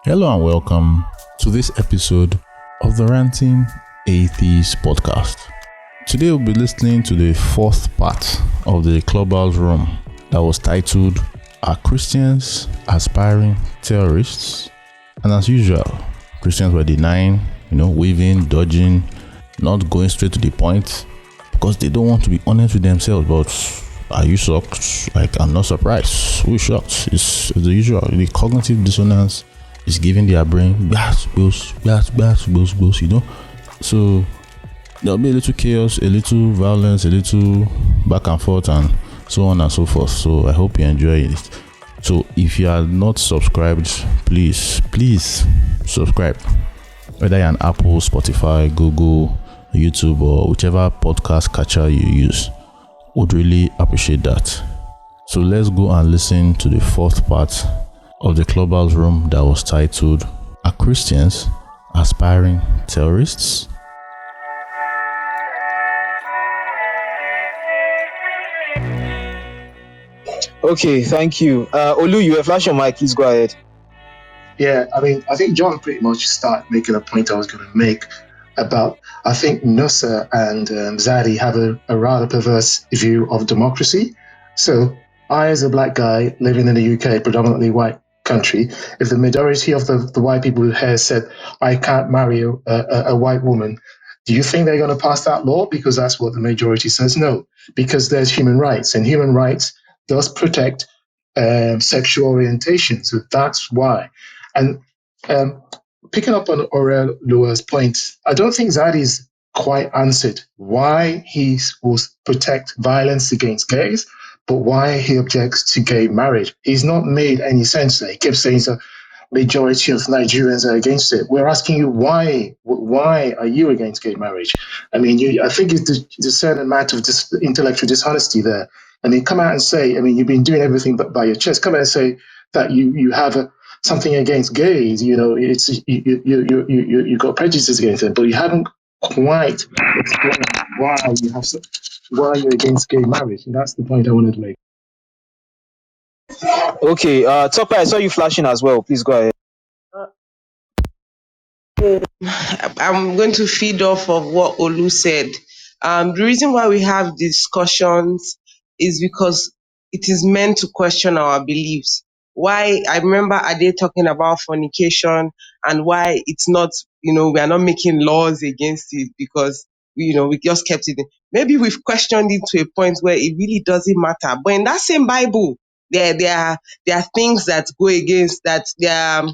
Hello and welcome to this episode of the Ranting Atheist podcast. Today we'll be listening to the fourth part of the Clubhouse Room that was titled Are Christians Aspiring Terrorists? And as usual, Christians were denying, waving, dodging, not going straight to the point because they don't want to be honest with themselves. But are you shocked? I'm not surprised. Who's shocked? It's the usual. The cognitive dissonance is giving their brain goes. So there'll be a little chaos, a little violence, a little back and forth, and so on and so forth. So I hope you enjoy it. So if you are not subscribed, please subscribe. Whether you're on Apple, Spotify, Google, YouTube, or whichever podcast catcher you use, would really appreciate that. So let's go and listen to the fourth part of the Clubhouse Room that was titled Are Christians Aspiring Terrorists? Okay, thank you. Olu, you have flashed your mic. Please go ahead. Yeah, I think John pretty much started making a point I was going to make about, I think Nusser and Zadi have a rather perverse view of democracy. So I, as a black guy living in the UK, predominantly white country, if the majority of the white people here said, I can't marry a white woman, do you think they're going to pass that law? Because that's what the majority says. No, because there's human rights, and human rights does protect sexual orientation. So that's why. And picking up on Aurel Lua's point, I don't think Zadi's quite answered why he will protect violence against gays, but why he objects to gay marriage. He's not made any sense there. He keeps saying the majority of Nigerians are against it. We're asking you why are you against gay marriage? I think it's a certain amount of intellectual dishonesty there. Come out and say, you've been doing everything but by your chest. Come out and say that you have something against gays. It's you got prejudices against them, but you haven't quite explained why you're against gay marriage. And that's the point I wanted to make. Okay, Topa, I saw you flashing as well. Please go ahead. I'm going to feed off of what Olu said. The reason why we have discussions is because it is meant to question our beliefs. Why I remember Ade talking about fornication and why it's not, we are not making laws against it because, we just kept it. Maybe we've questioned it to a point where it really doesn't matter. But in that same Bible, there are things that go against that. There are,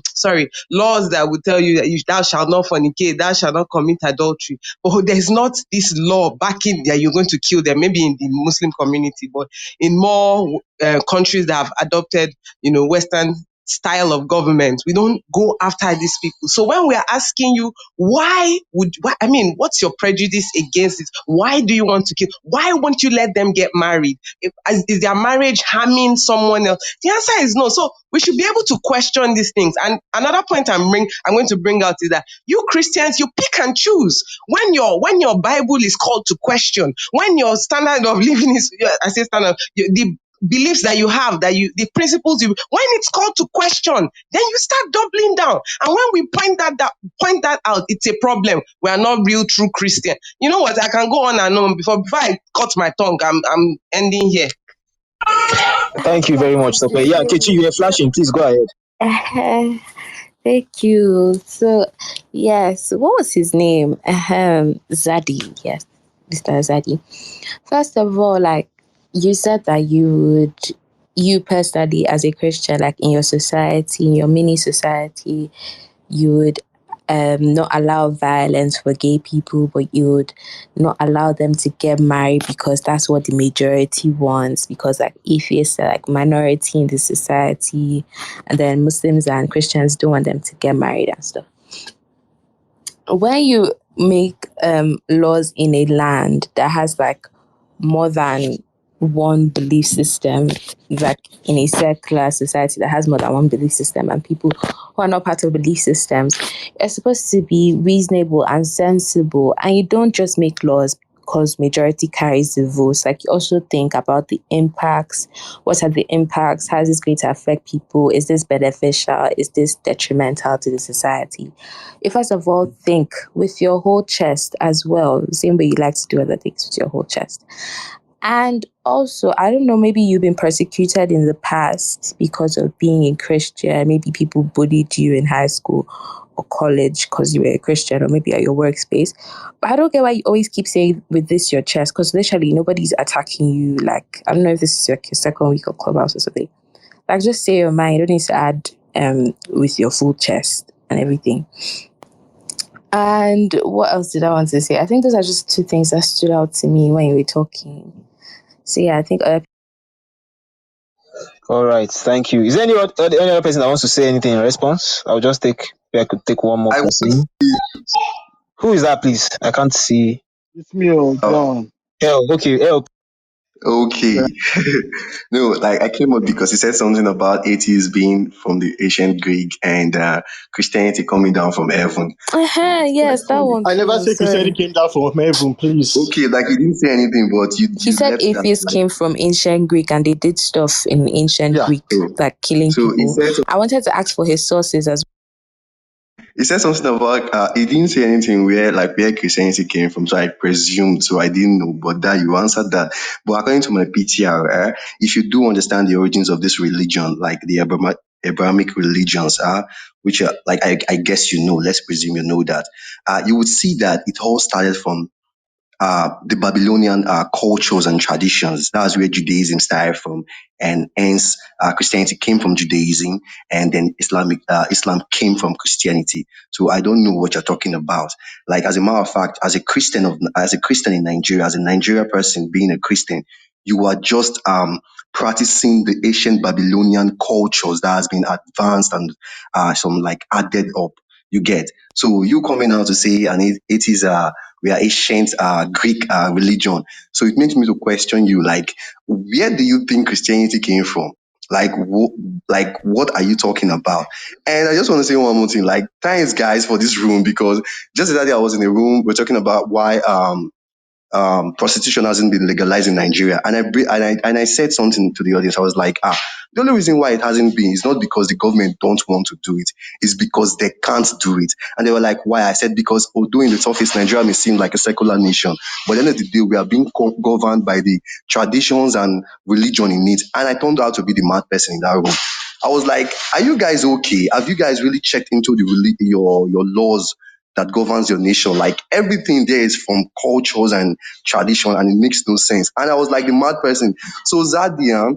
laws that will tell you that thou shalt not fornicate, thou shalt not commit adultery. But there's not this law backing that you're going to kill them. Maybe in the Muslim community, but in more countries that have adopted, Western style of government, we don't go after these people. So when we are asking you, what's your prejudice against it? Why do you want to kill? Why won't you let them get married? Is their marriage harming someone else? The answer is no. So we should be able to question these things. And another point I'm going to bring out is that you Christians, you pick and choose when your Bible is called to question, when your standard of living is, I say standard, the beliefs that you have, the principles when it's called to question, then you start doubling down. And when we point that out, it's a problem. We are not real true Christian. You know what? I can go on and on before I cut my tongue. I'm ending here. Thank you very much, Topa. Yeah, Kechi, you are flashing. Please go ahead. Thank you. So, yes, what was his name? Zadi. Yes, Mr. Zadi. First of all, you said that you personally, as a Christian, in your society, in your mini society, you would not allow violence for gay people, but you would not allow them to get married because that's what the majority wants, because atheists are minority in the society, and then Muslims and Christians don't want them to get married and stuff. When you make laws in a land that has more than one belief system, in a secular society that has more than one belief system, and people who are not part of belief systems, you're supposed to be reasonable and sensible, and you don't just make laws because majority carries the votes. Like, you also think about the impacts. What are the impacts? How is this going to affect people? Is this beneficial? Is this detrimental to the society? You first of all think with your whole chest as well, same way you like to do other things with your whole chest. And also, I don't know, maybe you've been persecuted in the past because of being a Christian. Maybe people bullied you in high school or college because you were a Christian, or maybe at your workspace. But I don't get why you always keep saying with this your chest, because literally nobody's attacking you. Like, I don't know if this is your second week of Clubhouse or something. Like, just say your mind. You don't need to add with your full chest and everything. And what else did I want to say? I think those are just two things that stood out to me when you were talking. So yeah, I think All right, thank you. Is there any other person that wants to say anything in response? I'll just take. I could take one more I person. Who is that, please? I can't see. It's me, John. Okay, El. okay. No, like I came up because he said something about atheists being from the ancient Greek and Christianity coming down from heaven. yes, that one. I never Too, say Christianity came down from heaven, please. Okay, like you didn't say anything, but He you said left that atheists came from ancient Greek and they did stuff in ancient Yeah. Greek, so like killing so he people. said I wanted to ask for his sources as He said something about he didn't say anything where Christianity came from, so I presumed, so I didn't know. But that you answered that. But according to my PTR, if you do understand the origins of this religion, like the Abrahamic religions, which are like I guess you know, let's presume you know that, you would see that it all started from the Babylonian cultures and traditions. That's where Judaism started from, and hence Christianity came from Judaism, and then Islam came from Christianity. So I don't know what you're talking about. Like as a matter of fact, as a Christian in Nigeria, as a Nigeria person being a Christian, you are just practicing the ancient Babylonian cultures that has been advanced and some like added up. You get, so you coming out to say and it is we are ancient Greek religion. So it makes me to question you, like, where do you think Christianity came from? Like, what are you talking about? And I just want to say one more thing. Like, thanks, guys, for this room because just the other day I was in a room. We're talking about why prostitution hasn't been legalized in Nigeria. And I said something to the audience. I was like, the only reason why it hasn't been is not because the government don't want to do it. It's because they can't do it. And they were like, why? I said, because although in the surface, Nigeria may seem like a secular nation, but at the end of the day, we are being governed by the traditions and religion in it. And I turned out to be the mad person in that room. I was like, are you guys okay? Have you guys really checked into your laws that governs your nation? Like everything there is from cultures and tradition, and it makes no sense. And I was like the mad person. So Zadia,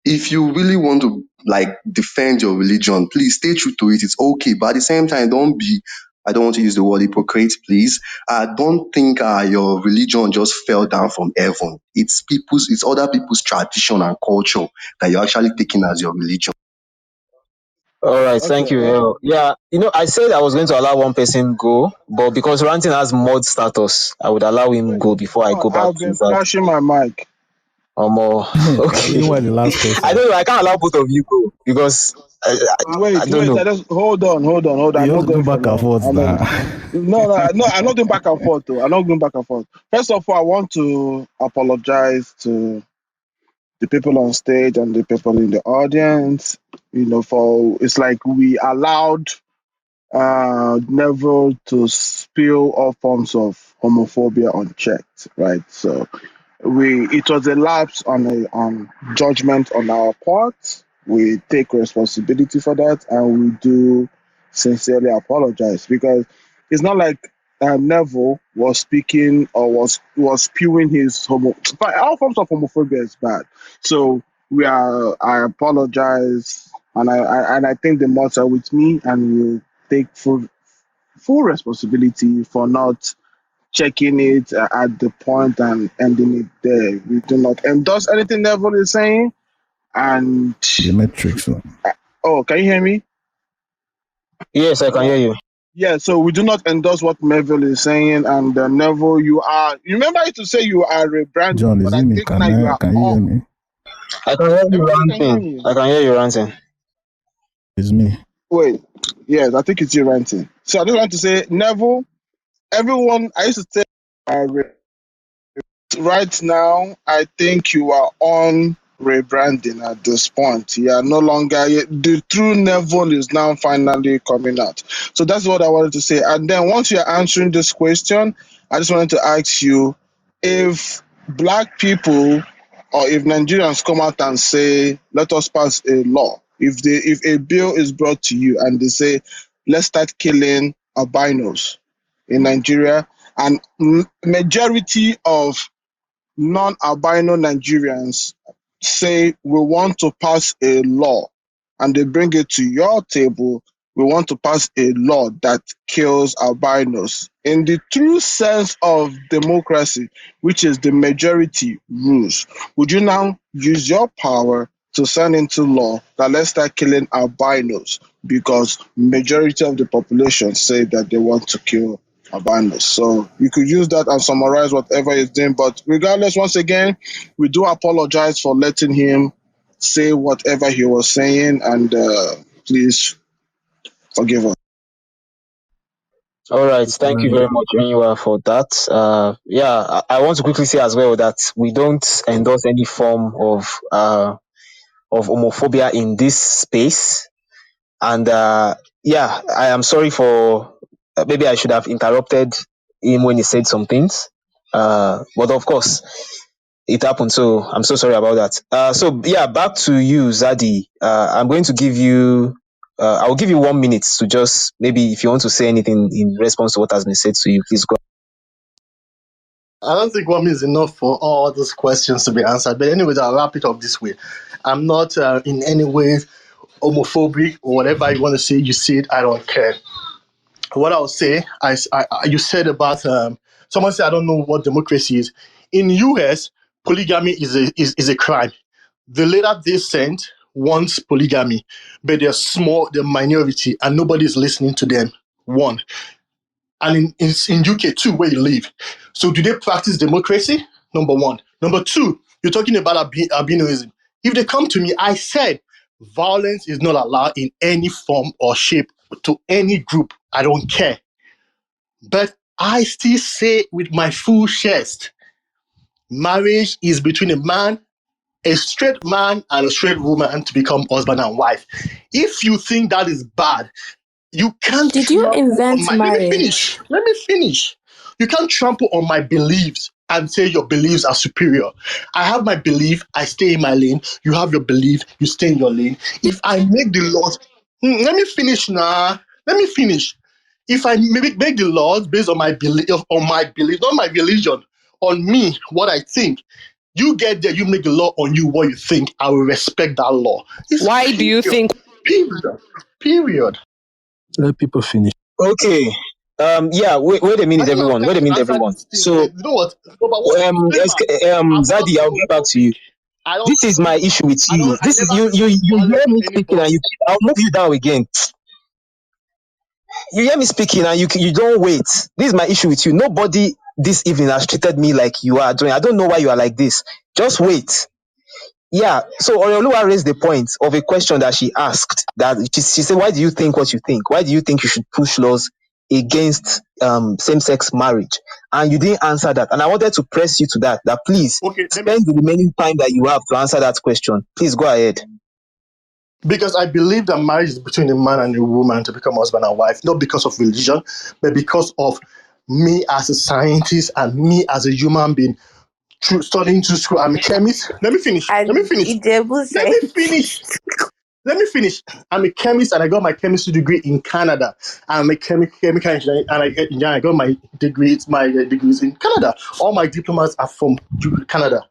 if you really want to like defend your religion, please stay true to it. It's okay, but at the same time, don't be. I don't want to use the word hypocrite, please. Don't think your religion just fell down from heaven. It's other people's tradition and culture that you're actually taking as your religion. All right, thank Okay. you, El. Yeah, I said I was going to allow one person go, but because Ranting has mod status, I would allow him go before I No, go back I've to been that. flashing my mic. More. The Okay. reason why the last I person. don't know. I can't allow both of you go because I Wait, don't wait. know. I just hold on. I'm You not just do going for back and long. forth I mean, now. no. I'm not going back and forth. Though I'm not going back and forth. First of all, I want to apologize to the people on stage and the people in the audience. For it's like we allowed Neville to spill all forms of homophobia unchecked, right? So it was a lapse on judgment on our part. We take responsibility for that, and we do sincerely apologize because it's not like Neville was speaking or was spewing his but all forms of homophobia is bad. So I apologize, and I think the mods are with me, and we take full responsibility for not checking it at the point and ending it there. We do not endorse anything Neville is saying. And The metrics. can you hear me? Yes, I can hear you. Yeah, so we do not endorse what Neville is saying. And Neville, you remember I used to say you are rebranding, John, but is I it me? think now you are Can you hear all. me? I can hear you Everybody can hear ranting. me. I can hear you ranting. It's me. Wait, yes, I think it's you ranting. So I just want to say, Neville, everyone, I used to say, right now, I think you are on rebranding at this point. You are no longer the true Neville is now finally coming out. So that's what I wanted to say. And then once you're answering this question, I just wanted to ask you if black people or if Nigerians come out and say, let us pass a law, if a bill is brought to you and they say, let's start killing albinos in Nigeria, and majority of non-albino Nigerians say we want to pass a law, and they bring it to your table, we want to pass a law that kills albinos. In the true sense of democracy, which is the majority rules, would you now use your power to sign into law that let's start killing albinos because majority of the population say that they want to kill albinos? So you could use that and summarize whatever he's doing. But regardless, once again, we do apologize for letting him say whatever he was saying, and please forgive us. All right, thank you very much, Onyua, for that. Yeah, I want to quickly say as well that we don't endorse any form of homophobia in this space. And yeah, I am sorry for maybe I should have interrupted him when he said some things. But of course, it happened. So I'm so sorry about that. So yeah, back to you, Zadi. I'm going to give you. I'll give you 1 minute to just maybe if you want to say anything in response to what has been said to you, please go. I don't think 1 minute is enough for all those questions to be answered. But anyways, I'll wrap it up this way. I'm not in any way homophobic or whatever you want to say. You see it, I don't care. What I'll say, you said about someone said I don't know what democracy is. In US, polygamy is a crime. The leader they sent wants polygamy, but they're small, they're minority, and nobody's listening to them. One. And in UK too, where you live. So do they practice democracy? Number one. Number two, you're talking about albinoism. If they come to me, I said violence is not allowed in any form or shape to any group. I don't care. But I still say with my full chest, marriage is between a straight man and a straight woman to become husband and wife. If you think that is bad, you can't Did you trample on invent my... Let me marriage? finish. You can't trample on my beliefs and say your beliefs are superior. I have my belief, I stay in my lane. You have your belief, you stay in your lane. If I make the laws... let me finish now. Let me finish. If I make the laws based on my belief, not my religion, on me, what I think, you get there, you make the law on you, what you think. I will respect that law. It's Why do you think? Period. Let people finish. Okay. Yeah. Wait a minute, I don't have everyone. time Wait a to minute, answer everyone. these things, So man. You know what? No, but what disclaimer? I'm not Zadi, I'll get back to homophobic. you. I don't This is my feel. issue with I you. don't. I This is never you feel hear violence me for speaking and anybody. I'll move you down again. You hear me speaking and you don't wait. This is my issue with you. Nobody this evening has treated me like you are doing. I don't know why you are like this. Just wait. Yeah, so Oreoluwa raised the point of a question that she asked. That she said, "Why do you think what you think? Why do you think you should push laws against same-sex marriage?" And you didn't answer that. And I wanted to press you to that. That please Okay, let me. spend the remaining time that you have to answer that question. Please go ahead. Because I believe that marriage is between a man and a woman to become husband and wife, not because of religion, but because of me as a scientist and me as a human being. Through studying to school, I'm a chemist. Let me finish. Let me And finish. Ijebu Let me scientist. finish. Let me finish. I'm a chemist and I got my chemistry degree in Canada. I'm a chemical engineer and I got my degrees in Canada. All my diplomas are from Canada.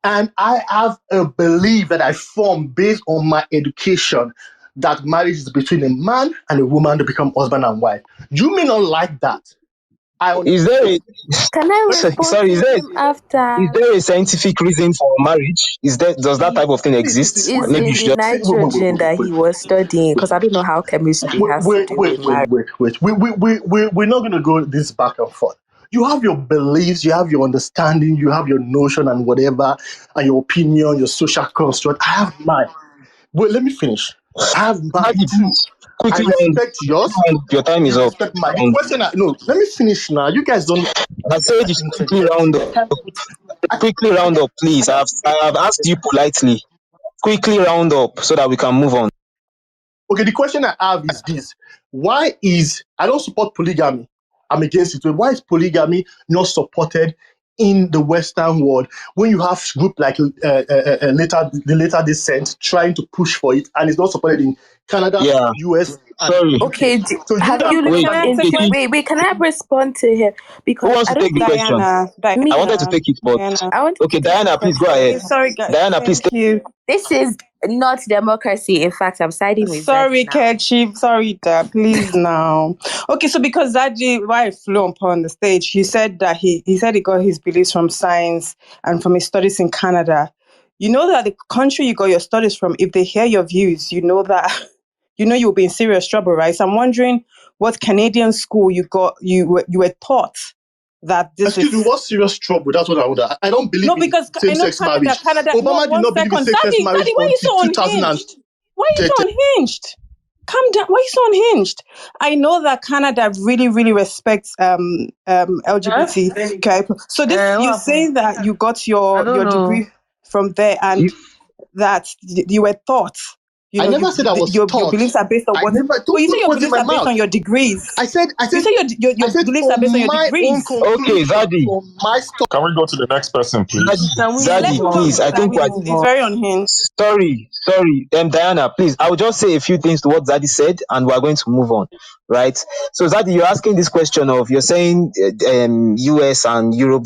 And I have a belief that I form based on my education that marriage is between a man and a woman to become husband and wife. You may not like that. I Is understand. there a Can I respond sorry? to him Is after? there a scientific reason for marriage? Does that type of thing exist? Is Maybe you in should the just nitrogen that he was studying? Because I don't know how chemistry has to do with marriage. We're not going to go this back and forth. You have your beliefs, you have your understanding, you have your notion and whatever, and your opinion, your social construct. I have mine. Wait, let me finish. I have mine Zadi, too. please I quickly respect yours. round. Your time is You up. respect mine. The question, no, let me finish now. You guys don't I said you should quickly round up. Quickly round up, please. I have asked you politely. Quickly round up so that we can move on. Okay, the question I have is this: why is I don't support polygamy? I'm against it. But why is polygamy not supported in the Western world when you have group like later descent trying to push for it, and it's not supported in Canada, Yeah. US, and Sorry. Okay, so you have know you Wait. looked into Kechi, wait, can I respond to him? who Because wants I to take don't the think question? I me, wanted to take it, but I wanted okay, to take the Diana, please go question. ahead. Okay, sorry guys. Diana, please take. Thank you. This is not democracy. In fact, I'm siding with Sorry, Zadie now. Kechi. Sorry, Dad. Please now. Okay, so because Zaji, why he flew upon the stage, he said that he said he got his beliefs from science and from his studies in Canada. You know that the country you got your studies from, if they hear your views, you know that you'll be in serious trouble, right? So I'm wondering what Canadian school you were taught that this excuse me, is. what serious trouble? That's what I would. I don't believe No, in because I know same-sex marriage. Canada. No, Obama did one not believe in second, same-sex Zaddy, marriage why are you until so 2010. unhinged? Why are you so unhinged? Calm down. Why are you so unhinged? I know that Canada really, really respects LGBT. Okay, so this you saying that you got your degree from there and that you were taught. I never said I was Your taught. beliefs are based on I what. never But don't you say put your words in beliefs my are based on mouth. your degrees. I said You say your beliefs are based on from your my own degrees. Okay, conclusion, Zadie. from my stuff. Can we go to the next person, please? Yeah, let's Zadie, move on please. because I think we're it's very unhinged. sorry. Diana, please. I will just say a few things to what Zadie said, and we're going to move on, right? So, Zadie, you're asking this question of you're saying US and Europe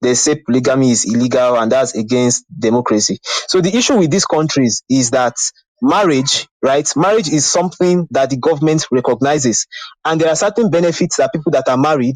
they say polygamy is illegal and that's against democracy. So the issue with these countries is that marriage, right? Marriage is something that the government recognizes, and there are certain benefits that people that are married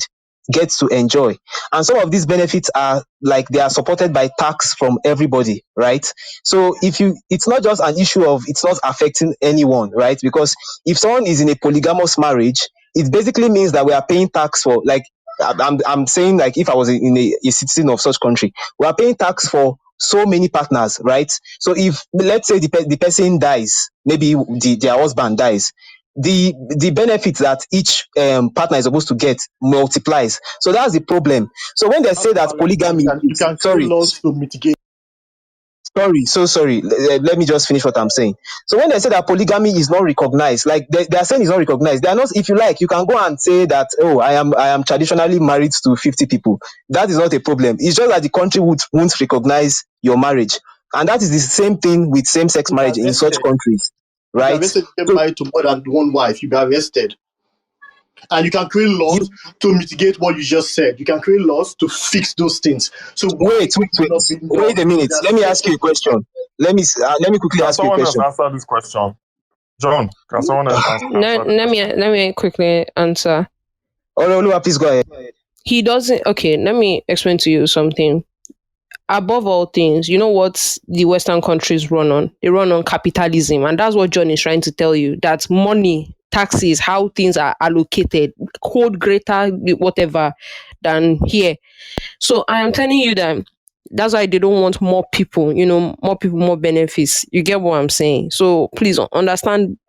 get to enjoy, and some of these benefits are like they are supported by tax from everybody, right? So if you it's not just an issue of it's not affecting anyone, right? Because if someone is in a polygamous marriage, it basically means that we are paying tax for like I'm saying like if I was in a citizen of such country, we are paying tax for so many partners, right? So if let's say the person dies, maybe their husband dies, the benefits that each partner is supposed to get multiplies. So that's the problem. So when they say That's that violence now. polygamy You is can create laws to mitigate. sorry, let me just finish what I'm saying. So when they say that polygamy is not recognized, like they are saying it's not recognized, they are not. If you like, you can go and say that, oh, I am traditionally married to 50 people. That is not a problem. It's just that the country won't recognize your marriage, and that is the same thing with same-sex You'll be marriage in such arrested. countries, You'll be right? arrested. You get So married to more than one wife. You'll be arrested. And you can create laws you to mitigate what you just said. You can create laws to fix those things. So why wait, is it not being wait done? a minute. There are Let me serious ask you a questions. question. Let me quickly Can ask you a someone else question. answer this question? John, can someone else answer the question? Let me quickly answer. Oluwa, please go ahead. He doesn't. Okay, let me explain to you something. Above all things, you know what the Western countries run on? They run on capitalism, and that's what John is trying to tell you. That money, taxes, how things are allocated, code greater whatever than here. So I am telling you that that's why they don't want more people, more people, more benefits. You get what I'm saying? So please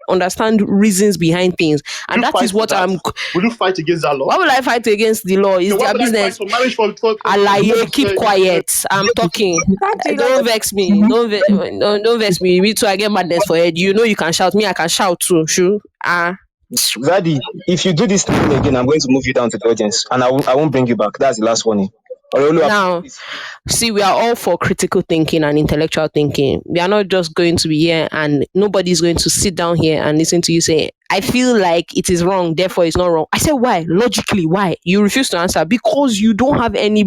understand reasons behind things. Will And you that fight is for what that? Will you fight against that law? why will I fight against the law? Okay, It's why their would I fight business. for marriage for Alaye, keep uh, quiet. I'm talking. Zaddy, Don't vex me. Don't vex me. Me too. I get madness for head. You know you can shout. Me, I can shout too. Sure. Zaddy, if you do this thing again, I'm going to move you down to the audience, and I won't bring you back. That's the last warning. Oluwa, Now, see, we are all for critical thinking and intellectual thinking. We are not just going to be here and nobody's going to sit down here and listen to you say, I feel like it is wrong, therefore it's not wrong. I said, why? Logically, why? You refuse to answer because you don't have any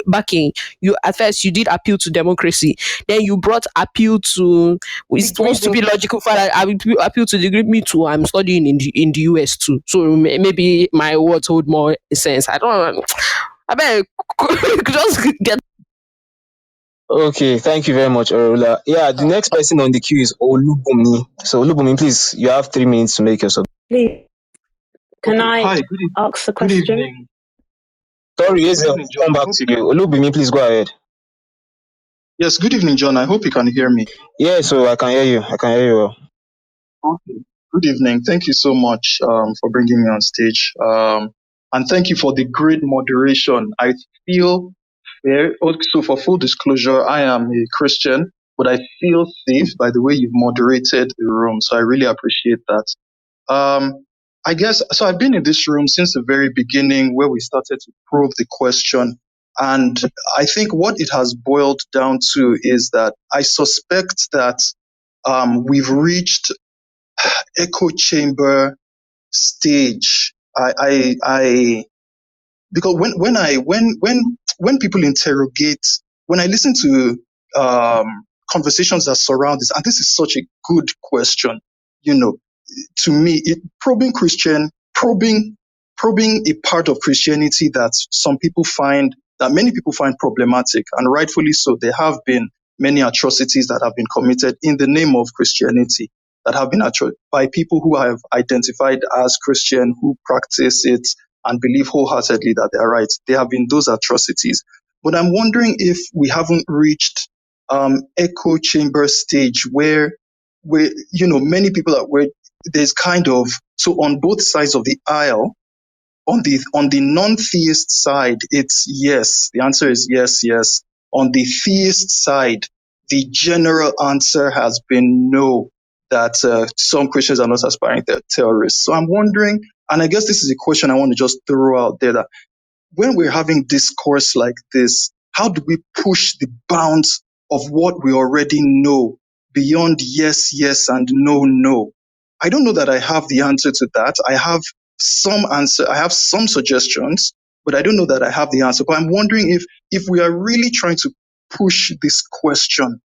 backing. You at first you did appeal to democracy, then you brought appeal to it wants to be logical. Father, I will appeal to the group. Me too. I'm studying in the US too, so maybe my words hold more sense. I don't know. I bet just get. okay, thank you very much, Orula. Yeah, the next person on the queue is Olubumi. So Olubumi, please, you have 3 minutes to make your submission. Please, can Okay. I Hi. ask a Good question? evening. Sorry, yes, Good sir. evening, John. Come I back hope. to you. Olubumi, please go ahead. Yes. Good evening, John. I hope you can hear me. Yeah, so I can hear you. I can hear you well. Okay. Good evening. Thank you so much for bringing me on stage. And thank you for the great moderation. I feel Yeah. So for full disclosure, I am a Christian, but I feel safe by the way you've moderated the room. So I really appreciate that. Um, I guess so. I've been in this room since the very beginning where we started to probe the question. And I think what it has boiled down to is that I suspect that we've reached echo chamber stage. Because when people interrogate, when I listen to conversations that surround this, and this is such a good question, you know, to me, probing a part of Christianity that many people find problematic, and rightfully so. There have been many atrocities that have been committed in the name of Christianity that have been by people who have identified as Christian, who practice it and believe wholeheartedly that they are right. There have been those atrocities. But I'm wondering if we haven't reached echo chamber stage where many people are where there's kind of so on both sides of the aisle. On the non-theist side, it's yes. The answer is yes, yes. On the theist side, the general answer has been no, that some Christians are not aspiring terrorists. So I'm wondering, and I guess this is a question I want to just throw out there, that when we're having discourse like this, how do we push the bounds of what we already know beyond yes, yes, and no, no? I don't know that I have the answer to that. I have some suggestions, but I don't know that I have the answer. But I'm wondering if we are really trying to push this question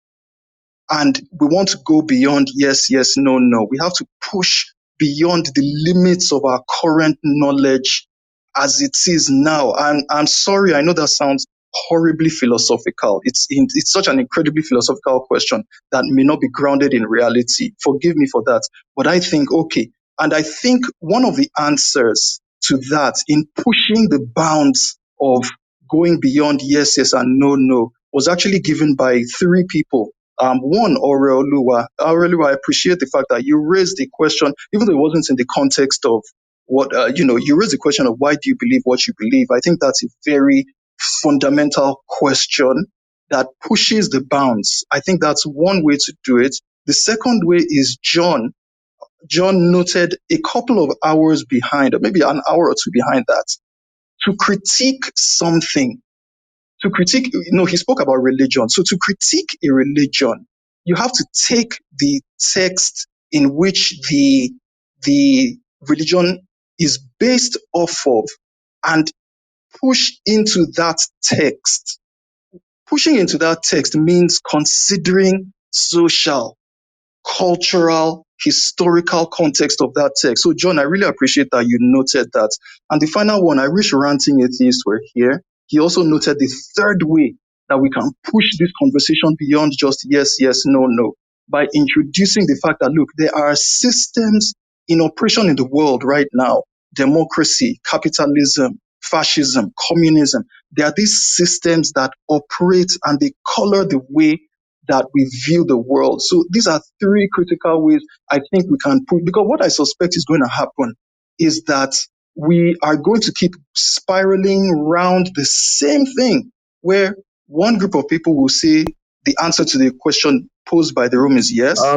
and we want to go beyond yes, yes, no, no. We have to push beyond the limits of our current knowledge as it is now. And I'm sorry, I know that sounds horribly philosophical. It's such an incredibly philosophical question that may not be grounded in reality. Forgive me for that. But I think, okay. And I think one of the answers to that in pushing the bounds of going beyond yes, yes, and no, no was actually given by three people. One, Oreoluwa. Oreoluwa, I appreciate the fact that you raised the question, even though it wasn't in the context of you raised the question of why do you believe what you believe. I think that's a very fundamental question that pushes the bounds. I think that's one way to do it. The second way is John. John noted a couple of hours behind, or maybe an hour or two behind that, to critique something. He spoke about religion. So to critique a religion, you have to take the text in which the religion is based off of and push into that text. Pushing into that text means considering social, cultural, historical context of that text. So, John, I really appreciate that you noted that. And the final one, I wish Ranting Atheist were here. He also noted the third way that we can push this conversation beyond just yes, yes, no, no, by introducing the fact that, look, there are systems in operation in the world right now: democracy, capitalism, fascism, communism. There are these systems that operate and they color the way that we view the world. So these are three critical ways I think we can put, because what I suspect is going to happen is that we are going to keep spiraling around the same thing, where one group of people will say the answer to the question posed by the room is yes. Sorry,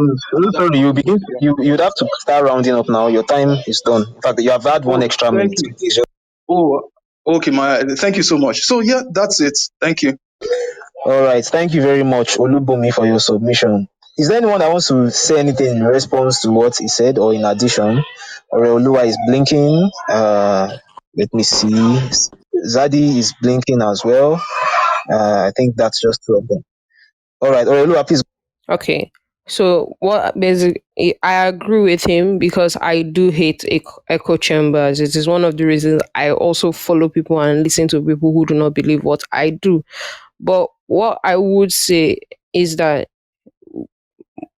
you'd have to start rounding up now. Your time is done. In fact, you have had one extra Thank minute. you. It's just- Oh, okay, thank you so much. So yeah, that's it. Thank you. All right. Thank you very much, Olubomi, for your submission. Is there anyone that wants to say anything in response to what he said, or in addition? Oreoluwa is blinking. Let me see. Zadi is blinking as well. I think that's just two of them. All right, Oreoluwa, please. Okay. So what basically I agree with him because I do hate echo chambers. It is one of the reasons I also follow people and listen to people who do not believe what I do. But what I would say is that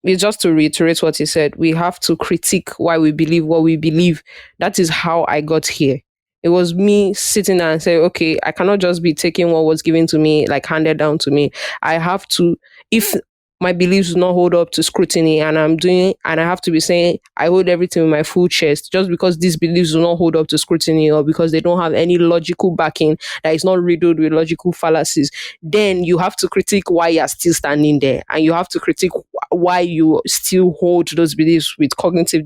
it's just to reiterate what he said, we have to critique why we believe what we believe. That is how I got here. It was me sitting there and saying, okay, I cannot just be taking what was given to me, like handed down to me. I have to, if my beliefs do not hold up to scrutiny, and I have to be saying I hold everything with my full chest just because these beliefs do not hold up to scrutiny, or because they don't have any logical backing that is not riddled with logical fallacies, then you have to critique why you're still standing there, and you have to critique why you still hold those beliefs with cognitive.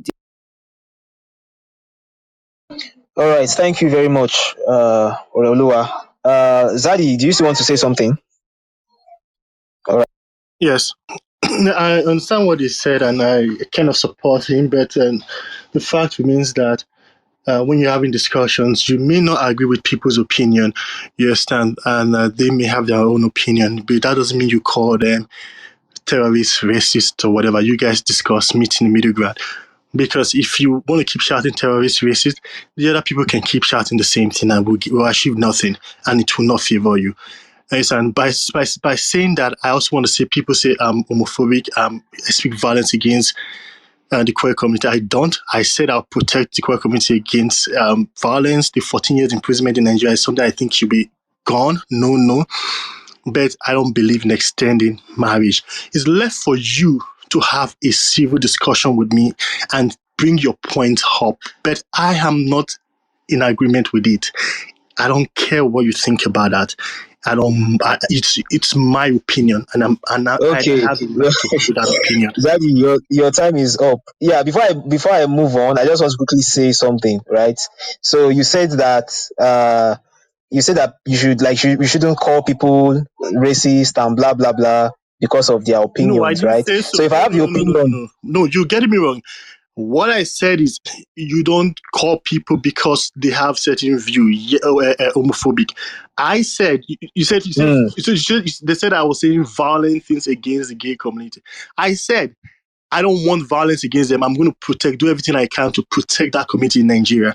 All right, thank you very much, Olua. Zadi, do you still want to say something? All right. Yes, I understand what he said, and I kind of support him. But the fact remains that when you're having discussions, you may not agree with people's opinion. You understand, and they may have their own opinion, but that doesn't mean you call them terrorists, racist, or whatever. You guys discuss, meet in the middle ground. Because if you want to keep shouting terrorist, racist, the other people can keep shouting the same thing and will achieve nothing, and it will not favor you. And by saying that, I also want to say people say I'm homophobic, I speak violence against the queer community. I don't. I said I'll protect the queer community against violence. The 14 years imprisonment in Nigeria is something I think should be gone. No. But I don't believe in extending marriage. It's left for you to have a civil discussion with me and bring your point up. But I am not in agreement with it. I don't care what you think about that. It's my opinion, and I Okay. have the right to hold that opinion. Zaddy, your time is up. Yeah, before I move on, I just want to quickly say something, right? So you said that you shouldn't call people racist and blah blah blah because of their No, I opinions, didn't right? say So so. if I No, have no, the no, no, no, no, opinion, no. No, you're getting me wrong. What I said is you don't call people because they have certain view, homophobic. I said they said I was saying violent things against the gay community. I said I don't want violence against them. I'm going to do everything I can to protect that community in Nigeria.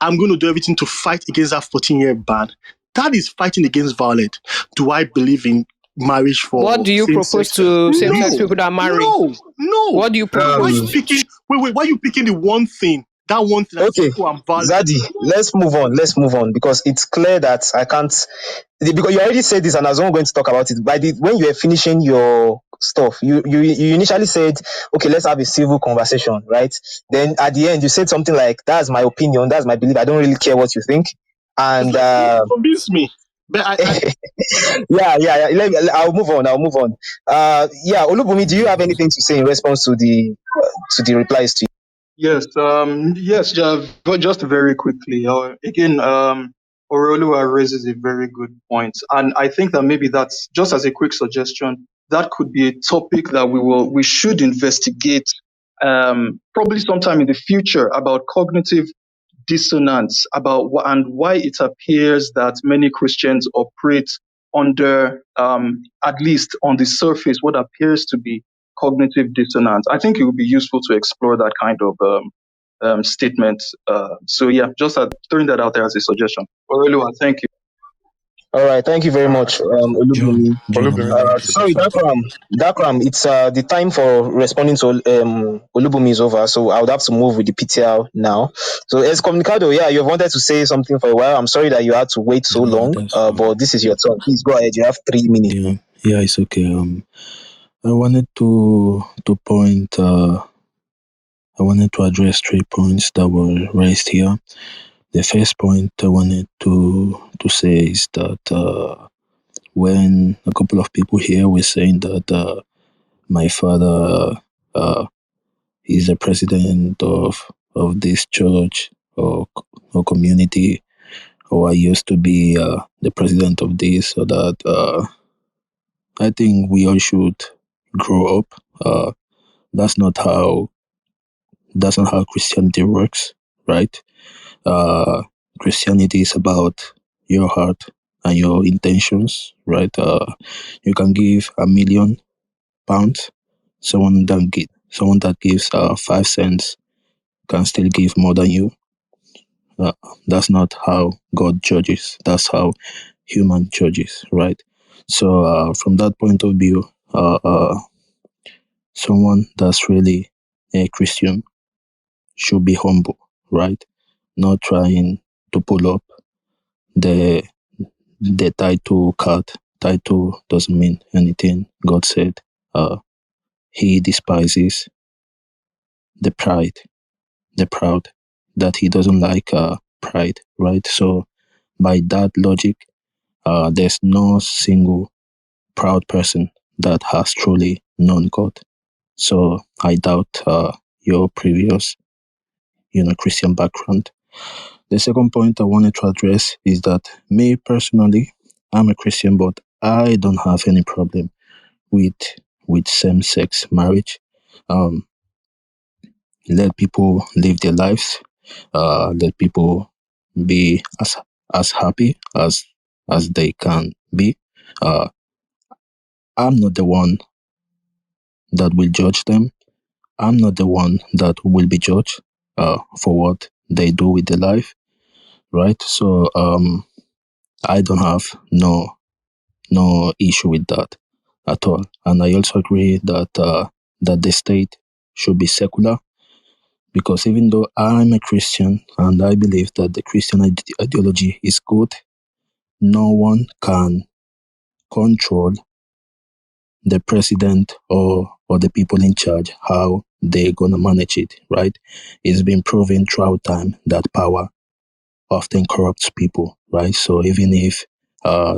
I'm going to do everything to fight against that 14-year ban. That is fighting against violence. Do I believe in marriage What for do you same propose sex? to same-sex No, people that marry? no. What do you Why are propose? you picking? Wait. Why are you picking the one thing? That one thing that is okay, oh, I'm violent. Zaddy, let's move on. Let's move on because it's clear that I can't. Because you already said this, and I was not going to talk about it. When you were finishing your stuff, you initially said, "Okay, let's have a civil conversation," right? Then at the end, you said something like, "That's my opinion. That's my belief. I don't really care what you think." It's And like you convince me, but I yeah. I'll move on. Yeah, Olubumi, do you have anything to say in response to the replies to Yes, yes, but just very quickly. Again, Orolua raises a very good point, and I think that maybe that's just as a quick suggestion. That could be a topic that we should investigate, probably sometime in the future, about cognitive dissonance, about and why it appears that many Christians operate under, at least on the surface, what appears to be cognitive dissonance. I think it would be useful to explore that kind of statement. So yeah, just throwing that out there as a suggestion. Orelua, thank you. All right, thank you very much, John, Olubumi. I'm allowed to say Sorry, something. Dakram, it's the time for responding to Olubumi is over, so I would have to move with the PTR now. So, as Comunicado, yeah, you've wanted to say something for a while. I'm sorry that you had to wait so Yeah, long, that's fine. but this is your turn. Please go ahead. You have 3 minutes. Yeah, it's okay. I wanted to point. I wanted to address 3 points that were raised here. The first point I wanted to say is that when a couple of people here were saying that my father is the president of this church or community, or I used to be the president of this or that. I think we all should grow up. That's not how Christianity works, right? Uh, Christianity is about your heart and your intentions, right? You can give £1,000,000. Someone that gives 5 cents can still give more than you. Uh, that's not how God judges. That's how human judges, right? So from that point of view, someone that's really a Christian should be humble, right? Not trying to pull up the title card. Title doesn't mean anything. God said, he despises the proud, that he doesn't like pride, right? So by that logic, there's no single proud person that has truly known God. So I doubt your previous, Christian background. The second point I wanted to address is that me personally, I'm a Christian, but I don't have any problem with same-sex marriage. Um, Let people live their lives. Let people be as happy as they can be. Uh, I'm not the one that will judge them. I'm not the one that will be judged for what they do with their life, right? So I don't have no issue with that at all, and I also agree that that the state should be secular, because even though I'm a Christian and I believe that the Christian ideology is good, no one can control the president or the people in charge how they're gonna manage it, right? It's been proven throughout time that power often corrupts people, right? So even if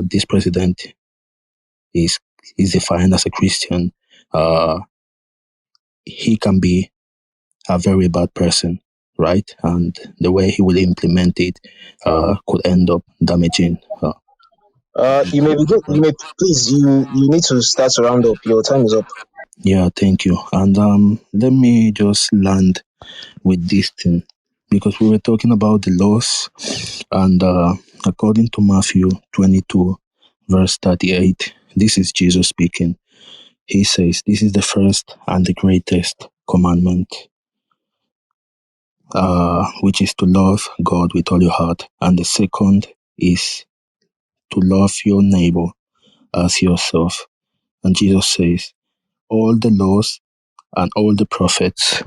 this president is defined as a Christian, uh, he can be a very bad person, right? And the way he will implement it could end up damaging. You may begin. You may please. You need to start to round up. Your time is up. Yeah, thank you. And let me just land with this thing, because we were talking about the laws, and according to Matthew 22, verse 38, this is Jesus speaking. He says, "This is the first and the greatest commandment, which is to love God with all your heart, and the second is to love your neighbor as yourself." And Jesus says, all the laws and all the prophets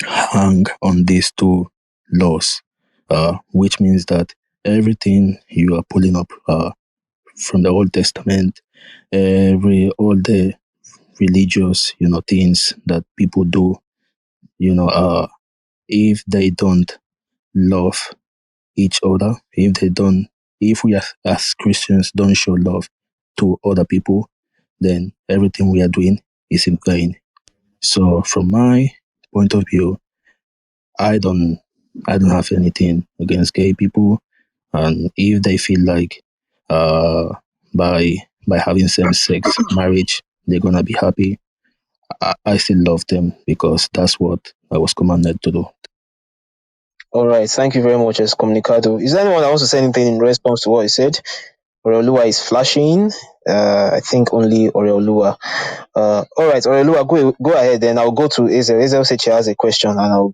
hang on these two laws, which means that everything you are pulling up from the Old Testament, all the religious, things that people do, if they don't love each other, if we as Christians don't show love to other people, then everything we are doing is in vain. So from my point of view, I don't I don't have anything against gay people, and if they feel like uh by having same sex marriage they're gonna be happy, I still love them because that's what I was commanded to do. All right. Thank you very much, Excommunicado. Is there anyone that wants to say anything in response to what he said? Oreolua is flashing. I think only Oreolua. All right, Oreolua, go ahead. Then I'll go to Azel. Azel said she has a question, and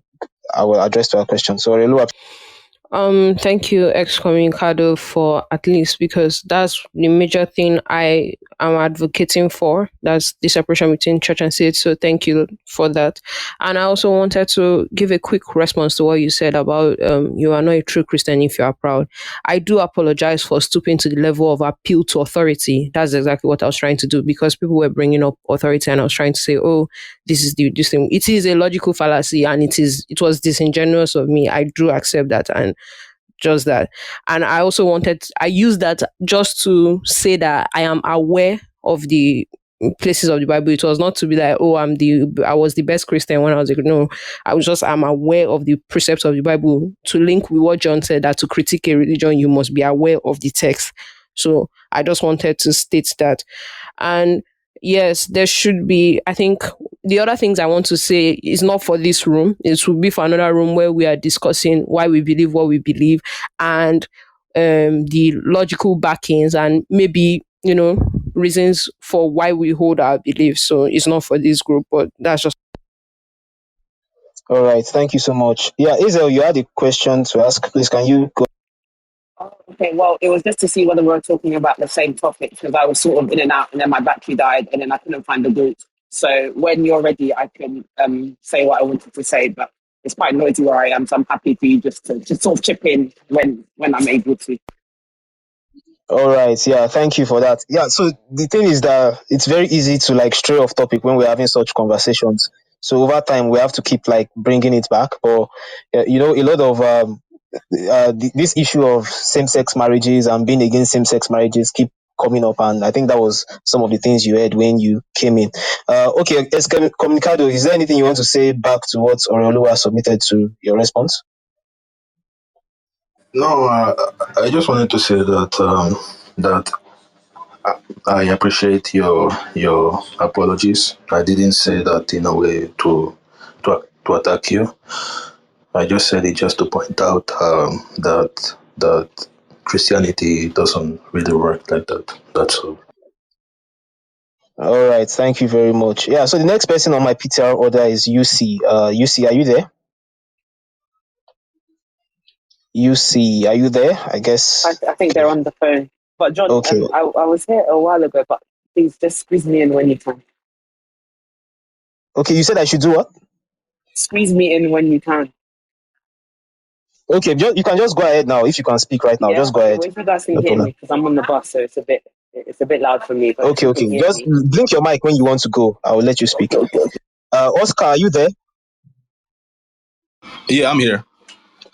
I will address to her question. So Oreolua. Thank you, Excommunicado, for at least, because that's the major thing I am advocating for. That's the separation between church and state. So thank you for that. And I also wanted to give a quick response to what you said about you are not a true Christian if you are proud. I do apologize for stooping to the level of appeal to authority. That's exactly what I was trying to do, because people were bringing up authority and I was trying to say, oh, this thing. It is a logical fallacy and it was disingenuous of me. I do accept that, and just that. And I use that just to say that I am aware of the places of the Bible. It was not to be like, oh, I was the best Christian when I was like, no, I'm aware of the precepts of the Bible, to link with what John said, that to critique a religion, you must be aware of the text. So I just wanted to state that. And yes, there should be, I think the other things I want to say is not for this room. It will be for another room where we are discussing why we believe what we believe, and the logical backings, and maybe, reasons for why we hold our beliefs. So it's not for this group, but that's just. All right. Thank you so much. Yeah, Azel, you had a question to ask. Please, can you go? Okay, well, it was just to see whether we were talking about the same topic, because I was sort of in and out and then my battery died and then I couldn't find the group. So when you're ready, I can say what I wanted to say, but it's quite noisy where I am, so I'm happy for you just to sort of chip in when I'm able to. All right, yeah, thank you for that. Yeah, so the thing is that it's very easy to like stray off topic when we're having such conversations. So over time, we have to keep like bringing it back. But a lot of this issue of same-sex marriages and being against same-sex marriages keep coming up, and I think that was some of the things you heard when you came in. Okay, Comunicado, is there anything you want to say back to what Oriolua submitted to your response? No, I just wanted to say that I appreciate your apologies. I didn't say that in a way to attack you. I just said it just to point out that Christianity doesn't really work like that. That's all. All right, thank you very much. Yeah, so the next person on my PTR order is UC. UC, are you there? UC, are you there? I guess. I think they're on the phone. But John, Okay. I was here a while ago, but please just squeeze me in when you can. Okay, you said I should do what? Squeeze me in when you can. Okay, you can just go ahead now. If you can speak right now, Yeah. just go Okay. ahead. Well, if you guys can No hear me, problem. because I'm on the bus, so it's a bit loud for me. But if Okay, you can okay. hear Just me, blink your mic when you want to go. I will let you speak. okay. Oscar, are you there? Yeah, I'm here.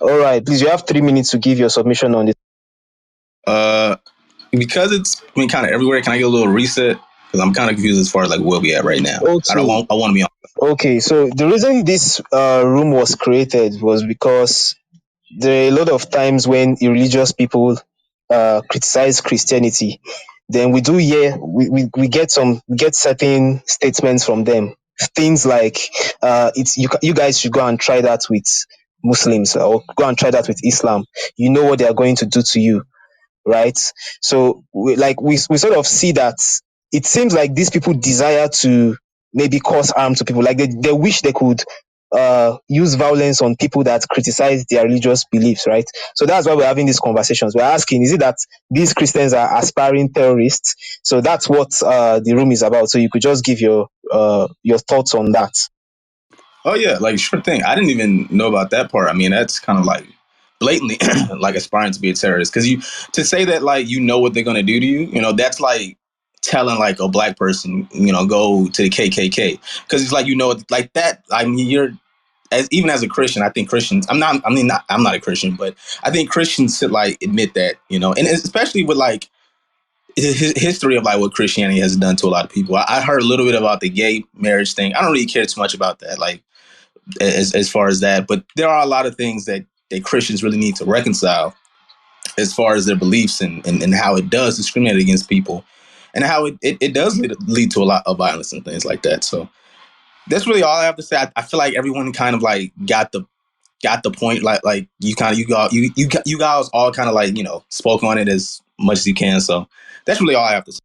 All right, please. You have 3 minutes to give your submission on it. Because it's been kind of everywhere. Can I get a little reset? Because I'm kind of confused as far as like where we at right now. Okay. I want to be on. Okay. So the reason this room was created was because there are a lot of times when irreligious people criticize Christianity, then we do hear we get certain statements from them. Things like you guys should go and try that with Muslims, or go and try that with Islam. You know what they are going to do to you, right? So we sort of see that it seems like these people desire to maybe cause harm to people. Like they wish they could use violence on people that criticize their religious beliefs, right? So that's why we're having these conversations. We're asking, is it that these Christians are aspiring terrorists? So that's what the room is about. So you could just give your thoughts on that. Oh yeah, like sure thing. I didn't even know about that part. I mean, that's kind of like blatantly like aspiring to be a terrorist. Because you to say that like you know what they're gonna do to you, that's like telling like a black person, go to the KKK. Because it's like like that. I mean, you're even as a Christian, I think Christians. I'm not a Christian, but I think Christians should like admit that, and especially with like history of like what Christianity has done to a lot of people. I heard a little bit about the gay marriage thing. I don't really care too much about that. Like as far as that, but there are a lot of things that Christians really need to reconcile as far as their beliefs and how it does discriminate against people and how it does lead to a lot of violence and things like that. So that's really all I have to say. I feel like everyone kind of like got the point. Like you guys all kind of like spoke on it as much as you can. So that's really all I have to say.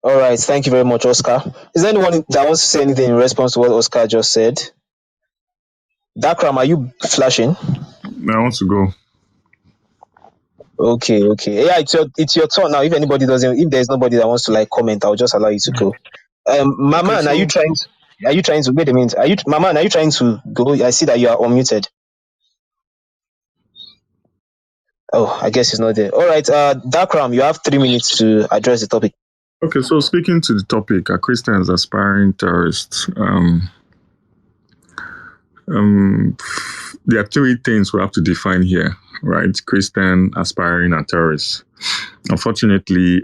All right, thank you very much, Oscar. Is there anyone that wants to say anything in response to what Oscar just said? Dakram, are you flashing? I want to go. Okay, okay. Yeah, it's your turn now. If there's nobody that wants to like comment, I'll just allow you to go. Okay, Maman, so are you trying to wait a minute? Maman, are you trying to go? I see that you are unmuted. Oh, I guess he's not there. All right, Dakram, you have 3 minutes to address the topic. okay, so speaking to the topic, are Christians aspiring terrorists? There are three things we have to define here, right? Christian, aspiring, and terrorists. Unfortunately,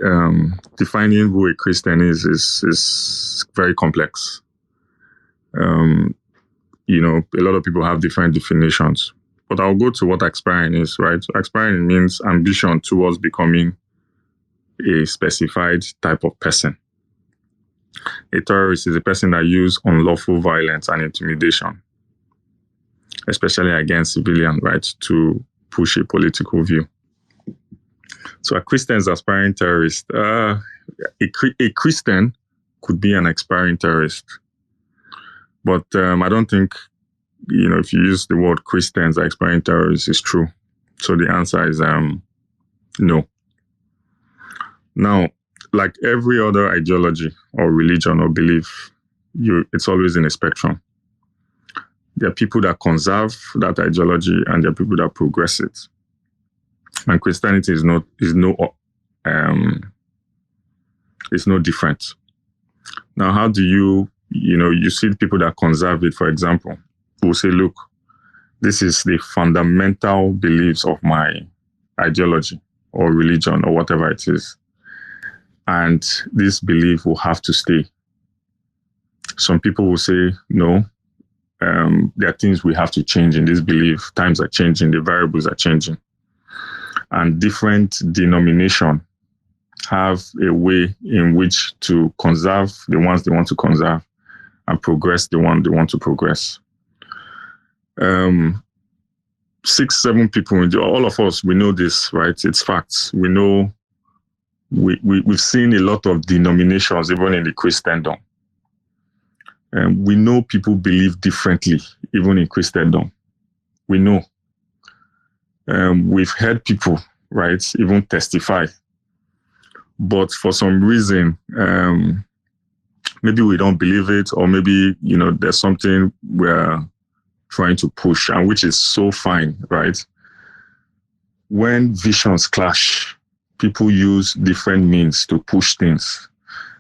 defining who a Christian is very complex. A lot of people have different definitions, but I'll go to what aspiring is, right? So aspiring means ambition towards becoming a specified type of person. A terrorist is a person that uses unlawful violence and intimidation, especially against civilians, right, to push a political view. So a Christian is aspiring terrorist. A Christian could be an aspiring terrorist. But I don't think, if you use the word Christians are aspiring terrorists, is true. So the answer is no. Now, like every other ideology or religion or belief, it's always in a spectrum. There are people that conserve that ideology and there are people that progress it. and Christianity is no different. Now, how do you see people that conserve it, for example, who say, look, this is the fundamental beliefs of my ideology or religion or whatever it is, and this belief will have to stay. Some people will say, no, there are things we have to change in this belief. Times are changing, the variables are changing. And different denominations have a way in which to conserve the ones they want to conserve and progress the one they want to progress. 6-7 people, all of us, we know this, right? It's facts. We know, we've seen a lot of denominations, even in the Christendom. We know people believe differently, even in Christendom. We know. We've heard people, right, even testify. But for some reason, maybe we don't believe it, or maybe, there's something we're trying to push, and which is so fine, right? When visions clash, people use different means to push things.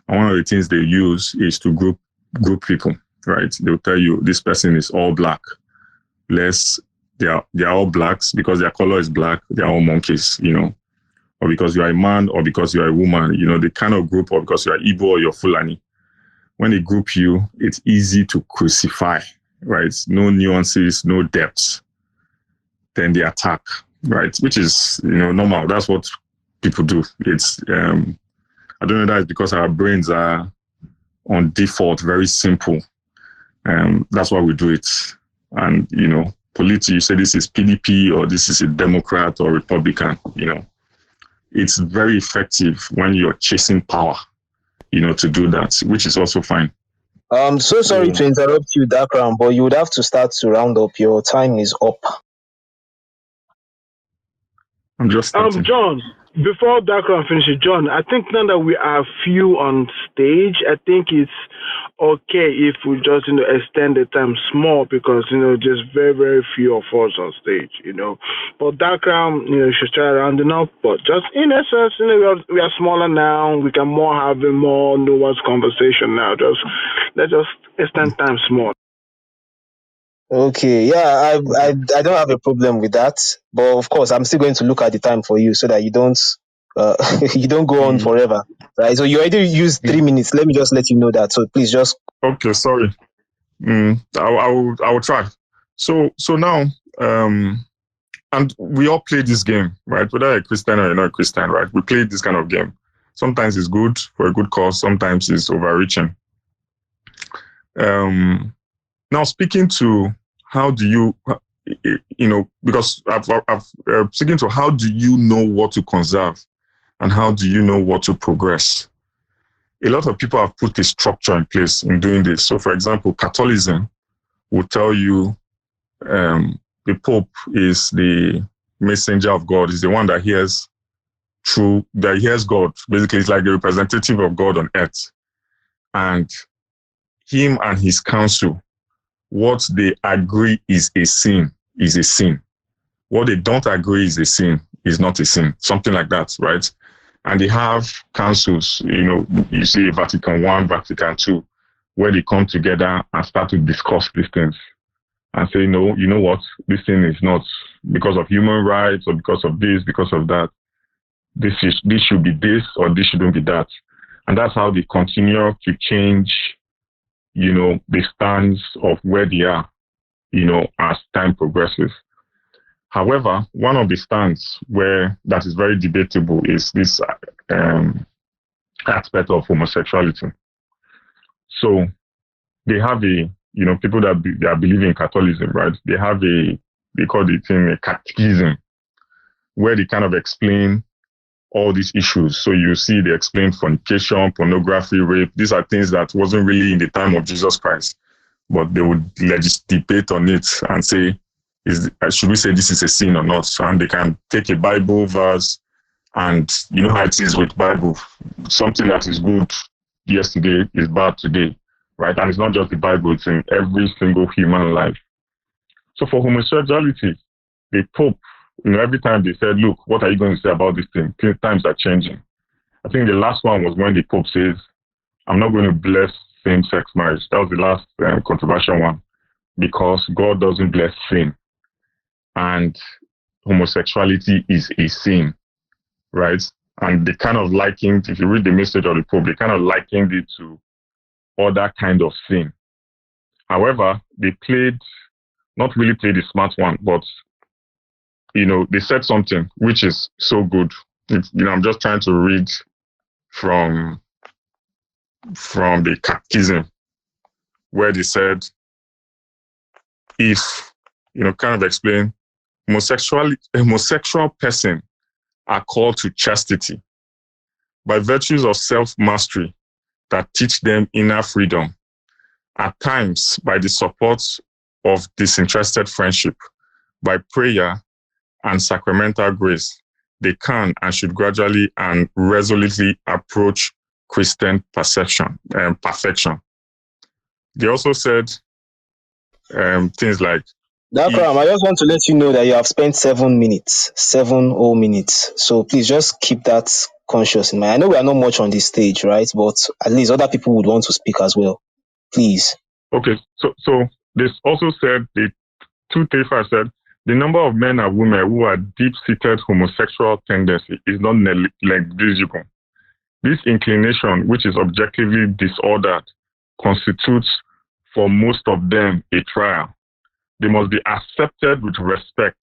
And one of the things they use is to group people, right? They'll tell you this person is all black. They're all blacks because their color is black. They're all monkeys, or because you are a man, or because you are a woman, they kind of group, or because you are Igbo or you're Fulani. When they group you, it's easy to crucify, right? No nuances, no depths. Then they attack, right? Which is, normal. That's what people do. It's, I don't know, that is because our brains are on default, very simple. That's why we do it. And, politically, you say this is PDP or this is a Democrat or Republican, it's very effective when you're chasing power, to do that, which is also fine. So sorry to interrupt you, Dakram, but you would have to start to round up. Your time is up. I'm just starting. John, before Dakram finishes, John, I think now that we are few on stage, I think it's okay if we just extend the time small, because just very, very few of us on stage, But Dakram, should try rounding up. But just in essence, we are smaller now. We can have a more nuanced conversation now. Let's just extend time small. Okay, yeah, I don't have a problem with that, but of course, I'm still going to look at the time for you so that you don't you don't go on forever, right? So you already used 3 minutes. Let me just let you know that. So please just. Okay, sorry. I will try. So now, and we all play this game, right? Whether you're a Christian or you're not a Christian, right? We play this kind of game. Sometimes it's good for a good cause. Sometimes it's overreaching. Now, speaking to how do you, because I've speaking to how do you know what to conserve and how do you know what to progress? A lot of people have put a structure in place in doing this. So, for example, Catholicism will tell you the Pope is the messenger of God, is the one that hears God. Basically, it's like the representative of God on earth. And him and his council, what they agree is a sin, is a sin. What they don't agree is a sin, is not a sin. Something like that, right? And they have councils, you see Vatican I, Vatican II, where they come together and start to discuss these things and say, no, you know what? This thing is not because of human rights or because of this, because of that. This should be this or this shouldn't be that. And that's how they continue to change the stance of where they are, as time progresses. However, one of the stands where that is very debatable is this aspect of homosexuality. So they have people that they are believing in Catholicism, right? They have they call it a catechism, where they kind of explain all these issues. So you see they explain fornication, pornography, rape. These are things that wasn't really in the time of Jesus Christ, but they would debate on it and say, should we say this is a sin or not? And they can take a Bible verse, and you know how it is with Bible. Something that is good yesterday is bad today, right? And it's not just the Bible, it's in every single human life. So for homosexuality, the Pope every time they said, look, what are you going to say about this thing? Times are changing. I think the last one was when the Pope says, I'm not going to bless same-sex marriage. That was the last controversial one, because God doesn't bless sin. And homosexuality is a sin, right? And they kind of likened, if you read the message of the Pope, they kind of likened it to other kind of sin. However, they not really played the smart one, but, they said something which is so good. I'm just trying to read from the catechism, where they said, if, kind of explain, homosexual person are called to chastity by virtues of self-mastery that teach them inner freedom, at times by the support of disinterested friendship, by prayer and sacramental grace, they can and should gradually and resolutely approach Christian perfection. They also said things like, Dakram, I just want to let you know that you have spent 7 minutes, 7 whole minutes. So please just keep that conscious in mind. I know we are not much on this stage, right? But at least other people would want to speak as well. Please. Okay, so they also said, the 235 said, the number of men and women who are deep-seated homosexual tendency is not negligible. This inclination, which is objectively disordered, constitutes for most of them a trial. They must be accepted with respect,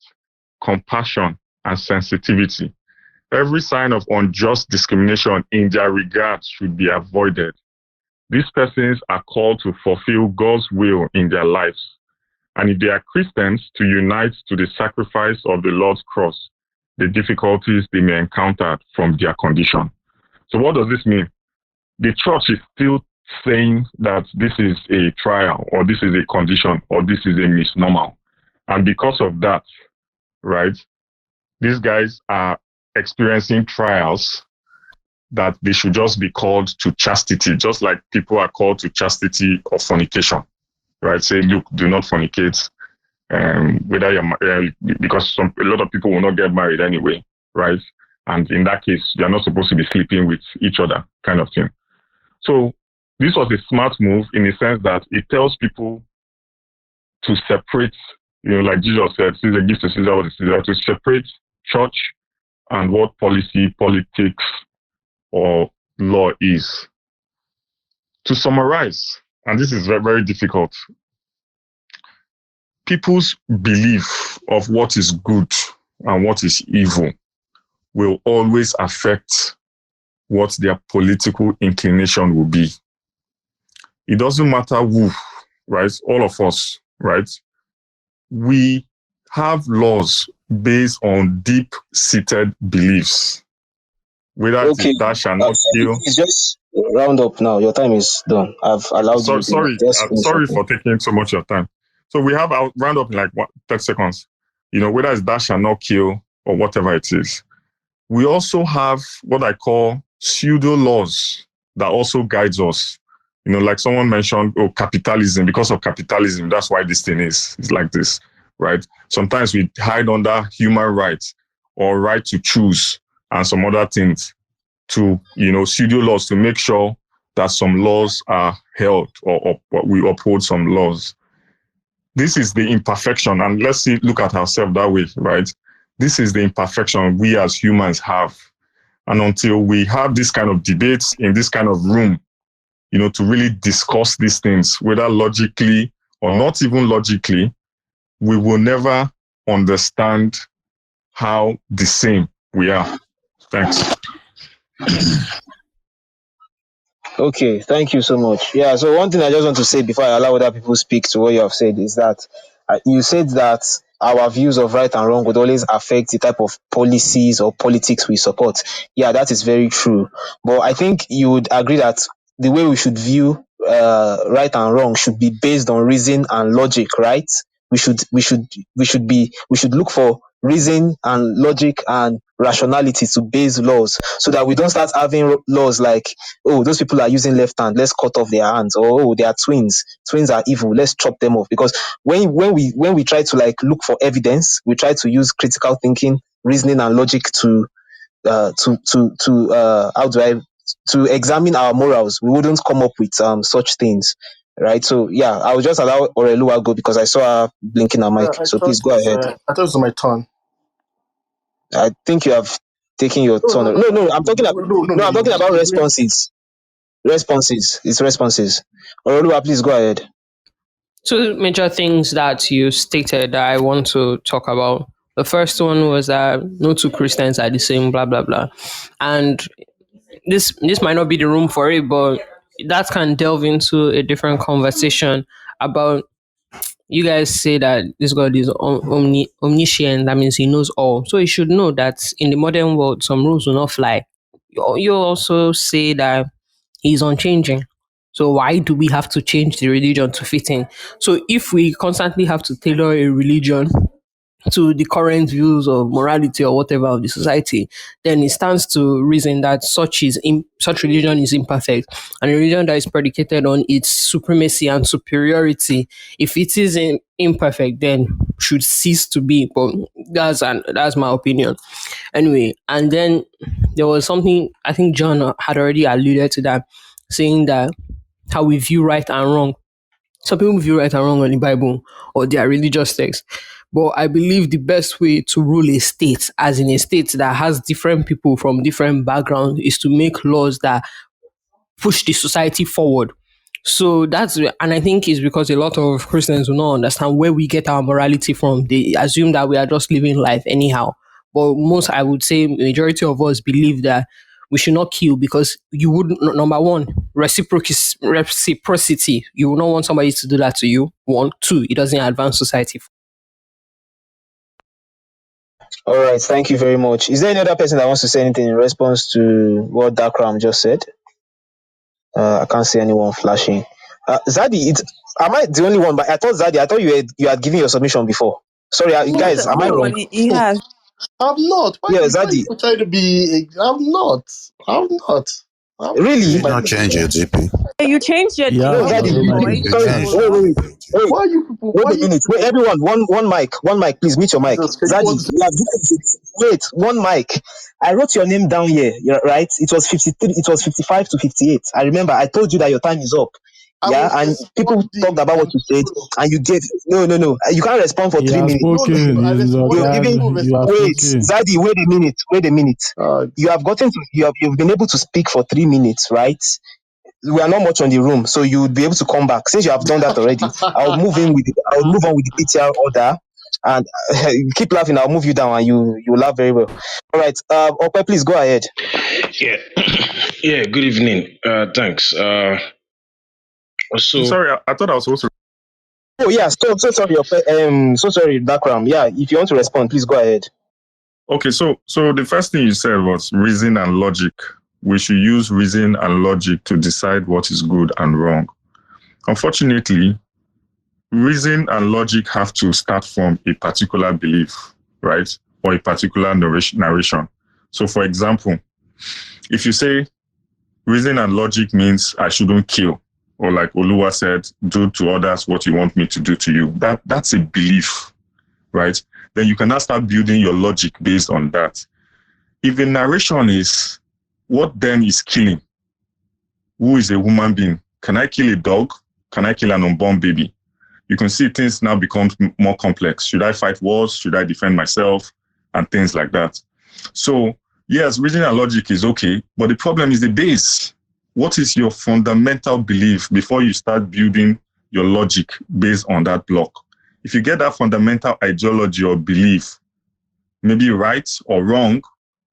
compassion, and sensitivity. Every sign of unjust discrimination in their regards should be avoided. These persons are called to fulfill God's will in their lives, and if they are Christians, to unite to the sacrifice of the Lord's cross, the difficulties they may encounter from their condition. So what does this mean? The church is still saying that this is a trial, or this is a condition, or this is a misnomer. And because of that, right, these guys are experiencing trials that they should just be called to chastity, just like people are called to chastity or fornication, right? Say, look, do not fornicate, whether you're because a lot of people will not get married anyway, right? And in that case, you're not supposed to be sleeping with each other, kind of thing. So this was a smart move in the sense that it tells people to separate, like Jesus said, Caesar gives to Caesar what is Caesar, to separate church and what policy, politics, or law is. To summarize, and this is very, very difficult, people's belief of what is good and what is evil will always affect what their political inclination will be. It doesn't matter who, right? All of us, right? We have laws based on deep-seated beliefs. Whether it is thou shalt not kill. Please just round up now. Your time is done. I've allowed you. Sorry for taking so much of your time. So I'll round up in like 30 seconds. Whether it's thou shalt not kill or whatever it is. We also have what I call pseudo laws that also guides us. Like someone mentioned, capitalism. Because of capitalism, that's why this thing is like this, right? Sometimes we hide under human rights or right to choose and some other things to, pseudo laws to make sure that some laws are held or we uphold some laws. This is the imperfection, and let's look at ourselves that way, right? This is the imperfection we as humans have. And until we have this kind of debates in this kind of room, to really discuss these things, whether logically or not even logically, we will never understand how the same we are. Thanks. Okay, thank you so much. Yeah, so one thing I just want to say before I allow other people speak to what you have said is that you said that our views of right and wrong would always affect the type of policies or politics we support. Yeah, that is very true. But I think you would agree that the way we should view right and wrong should be based on reason and logic, right? We should look for reason and logic and rationality to base laws, so that we don't start having laws like, oh, those people are using left hand, let's cut off their hands, or oh, they are twins are evil, let's chop them off. Because when we try to like look for evidence, we try to use critical thinking, reasoning, and logic to how do I to examine our morals. We wouldn't come up with such things, right? So yeah, I will just allow Orelua go because I saw her blinking her mic. So please go ahead. I thought it was my turn. I think you have taken your turn. No, I'm talking about no, I'm talking about responses. Responses. It's responses. Orelua, please go ahead. Two major things that you stated that I want to talk about. The first one was that no two Christians are the same, blah blah blah, and this might not be the room for it, but that can delve into a different conversation about. You guys say that this God is omniscient, that means he knows all. So you should know that in the modern world, some rules will not fly. You also say that he's unchanging. So why do we have to change the religion to fit in? So if we constantly have to tailor a religion to the current views of morality or whatever of the society, then it stands to reason that such religion is imperfect, and a religion that is predicated on its supremacy and superiority, if it is imperfect, then should cease to be. But that's my opinion. Anyway, and then there was something I think John had already alluded to that, saying that how we view right and wrong. Some people view right and wrong on the Bible or their religious texts. But I believe the best way to rule a state, as in a state that has different people from different backgrounds, is to make laws that push the society forward. So and I think it's because a lot of Christians do not understand where we get our morality from. They assume that we are just living life anyhow. But I would say, majority of us believe that we should not kill because you would, number one, reciprocity. You will not want somebody to do that to you. One, two, it doesn't advance society. All right, thank you very much. Is there any other person that wants to say anything in response to what Dakram just said? I can't see anyone flashing. Zadi, am I the only one? But I thought you had given your submission before. Sorry, guys, am I No, wrong? he has. I'm not. Why Yeah, why Zadi. you trying to be? I'm not. You did not change your GP. You changed your Yeah, No, DP. Zadi. You Boy. changed. Wait. Why you people? Wait Why a you? minute. Wait, everyone. One mic. Please mute your mic. Jesus, you Zadi, want to say? you have wait. One mic. I wrote your name down here. Right? It was 53. It was 55 to 58. I remember. I told you that your time is up. I Yeah, was and people talked responding about what and you said, full of. and you gave no. You can't respond for he 3 has minutes. spoken. I He's your You've responded. time. given Full You have wait, spoken. Zadi, wait a minute. You have gotten to you've been able to speak for 3 minutes, right? We are not much on the room, so you would be able to come back. Since you have done that already, I'll move on with the PTR order, and keep laughing. I'll move you down, and you laugh very well. All right, Okwe, please go ahead. Yeah, yeah. Good evening. Thanks. I'm So sorry, I thought I was supposed to. Oh yeah, so sorry, Okwe. So sorry, Dakram. Yeah, if you want to respond, please go ahead. Okay, so the first thing you said was reason and logic. We should use reason and logic to decide what is good and wrong. Unfortunately, reason and logic have to start from a particular belief, right? Or a particular narration. So, for example, if you say reason and logic means I shouldn't kill, or like Oluwa said, do to others what you want me to do to you, that's a belief, right? Then you can now start building your logic based on that. If the narration is, what then is killing? Who is a human being? Can I kill a dog? Can I kill an unborn baby? You can see things now become more complex. Should I fight wars? Should I defend myself? And things like that. So, yes, reason and logic is okay, but the problem is the base. What is your fundamental belief before you start building your logic based on that block? If you get that fundamental ideology or belief, maybe right or wrong,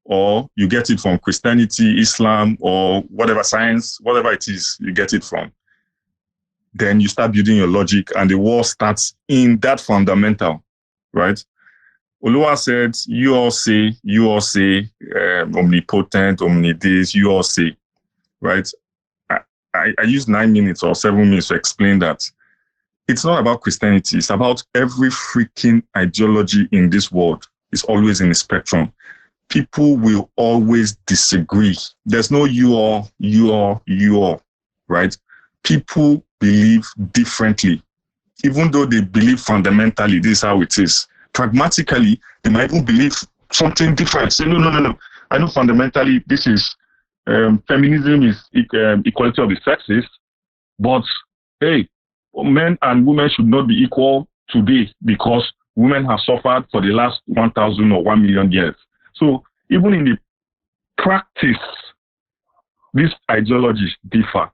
or you get it from Christianity, Islam, or whatever science, whatever it is, you get it from, then you start building your logic and the war starts in that fundamental, right? Oluwa said, you all say, omnipotent, omnidis, you all say, right? I used 9 minutes or 7 minutes to explain that. It's not about Christianity. It's about every freaking ideology in this world. It's always in a spectrum. people will always disagree. There's no you or, right? People believe differently. Even though they believe fundamentally, this is how it is. Pragmatically, they might even believe something different. Say, no. I know fundamentally this is feminism is equality of the sexes, but hey, men and women should not be equal today because women have suffered for the last 1,000 or 1 million years. So even in the practice, these ideologies differ.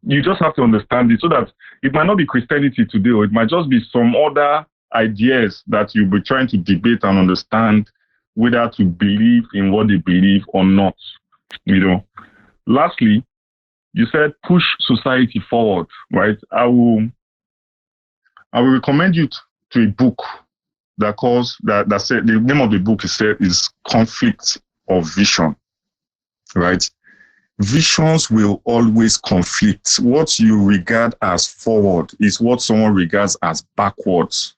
You just have to understand it so that it might not be Christianity today, or it might just be some other ideas that you'll be trying to debate and understand whether to believe in what they believe or not. Lastly, you said push society forward, right? I will recommend you to a book that said the name of the book is Conflict of Vision, right? Visions will always conflict. What you regard as forward is what someone regards as backwards.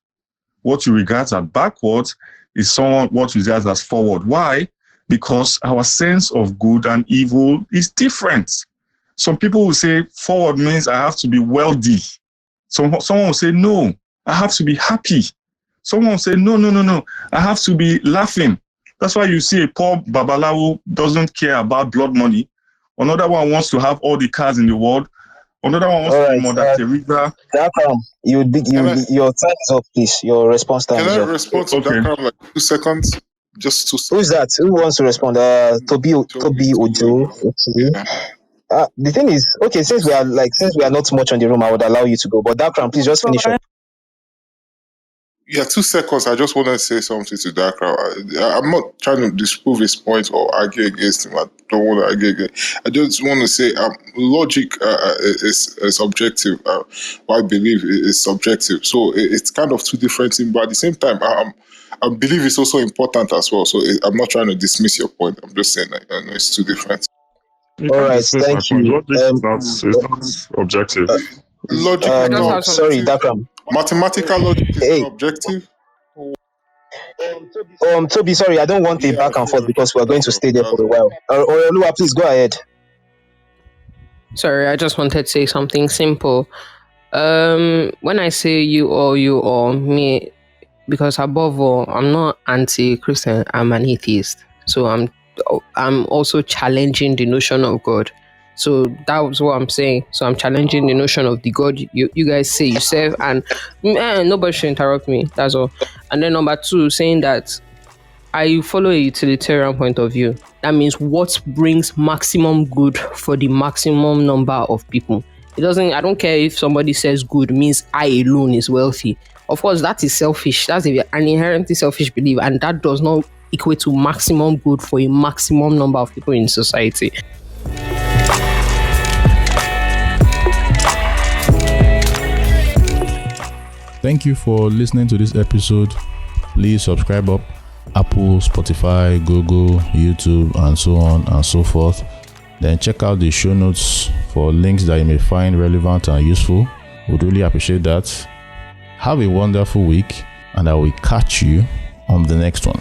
What you regard as backwards is what you regard as forward. Why? Because our sense of good and evil is different. Some people will say forward means I have to be wealthy. Someone will say, no, I have to be happy. Someone will say, no, I have to be laughing. That's why you see a poor Babalawo doesn't care about blood money. Another one wants to have all the cars in the world. Another one wants to be Mother Teresa. Your time is up, please. Your response time is Can I up. respond to that like 2 seconds? Just 2 seconds. Who's that? Who wants to respond? Toby Ojo. Okay. The thing is, okay, since we are not much on the room, I would allow you to go. But Dakram, please just finish up. Yeah, 2 seconds. I just want to say something to that crowd. I'm not trying to disprove his point or argue against him. I don't want to argue against. I just want to say logic is subjective. What I believe is subjective. So it's kind of two different things. But at the same time, I believe it's also important as well. So I'm not trying to dismiss your point. I'm just saying it's two different. All right, thank you. Logic is not objective. Logic is not. Sorry, Dakram. Mathematical logic is not objective. Toby, sorry, I don't want a back and forth because we're going to stay there for a while. Olua, please go ahead. Sorry, I just wanted to say something simple. When I say you or me, because above all, I'm not anti-Christian, I'm an atheist. So I'm also challenging the notion of God. So that was what I'm saying. So I'm challenging the notion of the God you guys say you serve, and nobody should interrupt me. That's all. And then number 2, saying that I follow a utilitarian point of view. That means what brings maximum good for the maximum number of people. I don't care if somebody says good means I alone is wealthy. Of course, that is selfish. That's an inherently selfish belief, and that does not equate to maximum good for a maximum number of people in society. Thank you for listening to this episode. Please subscribe up Apple, Spotify, Google, YouTube, and so on and so forth. Then check out the show notes for links that you may find relevant and useful. Would really appreciate that. Have a wonderful week, and I will catch you on the next one.